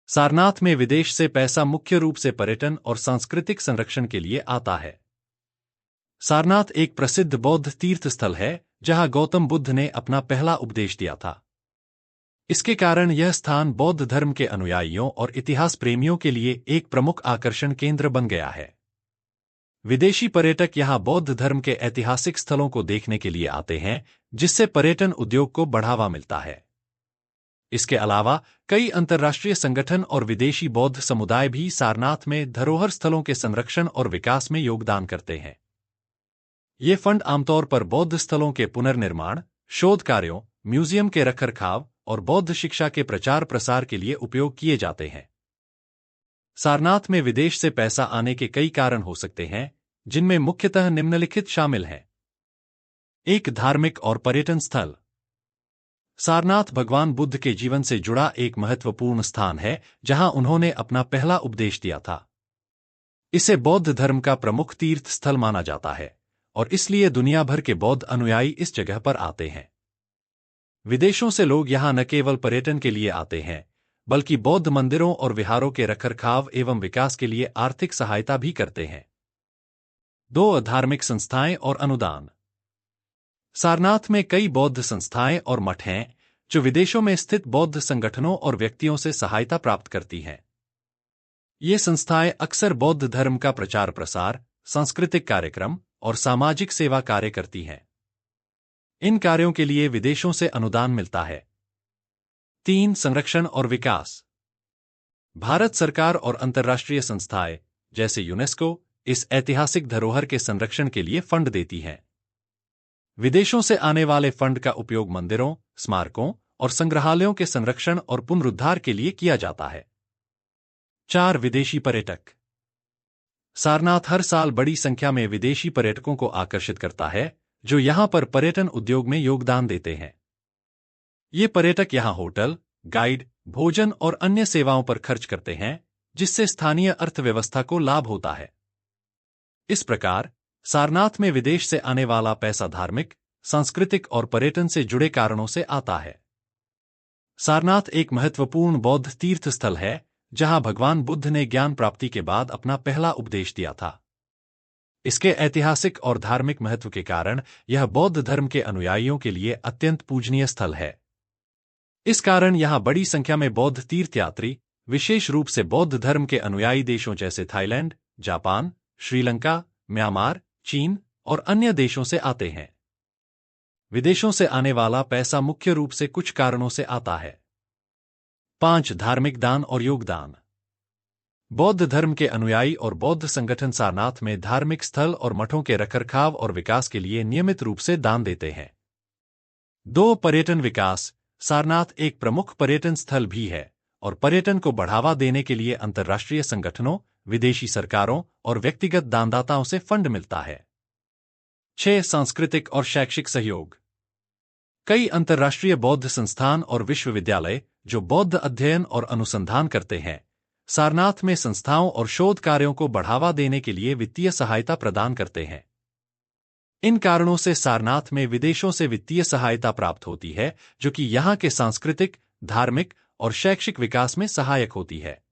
सारनाथ में विदेश से पैसा मुख्य रूप से पर्यटन और सांस्कृतिक संरक्षण के लिए आता है। सारनाथ एक प्रसिद्ध बौद्ध तीर्थ स्थल है जहां गौतम बुद्ध ने अपना पहला उपदेश दिया था। इसके कारण यह स्थान बौद्ध धर्म के अनुयायियों और इतिहास प्रेमियों के लिए एक प्रमुख आकर्षण केंद्र बन गया है। विदेशी पर्यटक यहां बौद्ध धर्म के ऐतिहासिक स्थलों को देखने के लिए आते हैं, जिससे पर्यटन उद्योग को बढ़ावा मिलता है। इसके अलावा कई अंतर्राष्ट्रीय संगठन और विदेशी बौद्ध समुदाय भी सारनाथ में धरोहर स्थलों के संरक्षण और विकास में योगदान करते हैं। ये फंड आमतौर पर बौद्ध स्थलों के पुनर्निर्माण, शोध कार्यों, म्यूजियम के रखरखाव और बौद्ध शिक्षा के प्रचार प्रसार के लिए उपयोग किए जाते हैं। सारनाथ में विदेश से पैसा आने के कई कारण हो सकते हैं, जिनमें मुख्यतः निम्नलिखित शामिल हैं। एक, धार्मिक और पर्यटन स्थल। सारनाथ भगवान बुद्ध के जीवन से जुड़ा एक महत्वपूर्ण स्थान है, जहां उन्होंने अपना पहला उपदेश दिया था। इसे बौद्ध धर्म का प्रमुख तीर्थ स्थल माना जाता है और इसलिए दुनिया भर के बौद्ध अनुयायी इस जगह पर आते हैं। विदेशों से लोग यहां न केवल पर्यटन के लिए आते हैं, बल्कि बौद्ध मंदिरों और विहारों के रखरखाव एवं विकास के लिए आर्थिक सहायता भी करते हैं। 2, धार्मिक संस्थाएं और अनुदान। सारनाथ में कई बौद्ध संस्थाएं और मठ हैं, जो विदेशों में स्थित बौद्ध संगठनों और व्यक्तियों से सहायता प्राप्त करती हैं। ये संस्थाएं अक्सर बौद्ध धर्म का प्रचार प्रसार, सांस्कृतिक कार्यक्रम और सामाजिक सेवा कार्य करती हैं। इन कार्यों के लिए विदेशों से अनुदान मिलता है। 3, संरक्षण और विकास। भारत सरकार और अंतर्राष्ट्रीय संस्थाएं जैसे यूनेस्को इस ऐतिहासिक धरोहर के संरक्षण के लिए फंड देती हैं। विदेशों से आने वाले फंड का उपयोग मंदिरों, स्मारकों और संग्रहालयों के संरक्षण और पुनरुद्धार के लिए किया जाता है। 4, विदेशी पर्यटक। सारनाथ हर साल बड़ी संख्या में विदेशी पर्यटकों को आकर्षित करता है, जो यहां पर पर्यटन उद्योग में योगदान देते हैं। ये पर्यटक यहां होटल, गाइड, भोजन और अन्य सेवाओं पर खर्च करते हैं, जिससे स्थानीय अर्थव्यवस्था को लाभ होता है। इस प्रकार सारनाथ में विदेश से आने वाला पैसा धार्मिक, सांस्कृतिक और पर्यटन से जुड़े कारणों से आता है। सारनाथ एक महत्वपूर्ण बौद्ध तीर्थ स्थल है, जहां भगवान बुद्ध ने ज्ञान प्राप्ति के बाद अपना पहला उपदेश दिया था। इसके ऐतिहासिक और धार्मिक महत्व के कारण यह बौद्ध धर्म के अनुयायियों के लिए अत्यंत पूजनीय स्थल है। इस कारण यहां बड़ी संख्या में बौद्ध तीर्थयात्री, विशेष रूप से बौद्ध धर्म के अनुयायी देशों जैसे थाईलैंड, जापान, श्रीलंका, म्यांमार, चीन और अन्य देशों से आते हैं। विदेशों से आने वाला पैसा मुख्य रूप से कुछ कारणों से आता है। 5, धार्मिक दान और योगदान। बौद्ध धर्म के अनुयायी और बौद्ध संगठन सारनाथ में धार्मिक स्थल और मठों के रखरखाव और विकास के लिए नियमित रूप से दान देते हैं। 2, पर्यटन विकास। सारनाथ एक प्रमुख पर्यटन स्थल भी है और पर्यटन को बढ़ावा देने के लिए अंतर्राष्ट्रीय संगठनों, विदेशी सरकारों और व्यक्तिगत दानदाताओं से फंड मिलता है। 6, सांस्कृतिक और शैक्षिक सहयोग। कई अंतर्राष्ट्रीय बौद्ध संस्थान और विश्वविद्यालय जो बौद्ध अध्ययन और अनुसंधान करते हैं, सारनाथ में संस्थाओं और शोध कार्यों को बढ़ावा देने के लिए वित्तीय सहायता प्रदान करते हैं। इन कारणों से सारनाथ में विदेशों से वित्तीय सहायता प्राप्त होती है, जो कि यहां के सांस्कृतिक, धार्मिक और शैक्षिक विकास में सहायक होती है।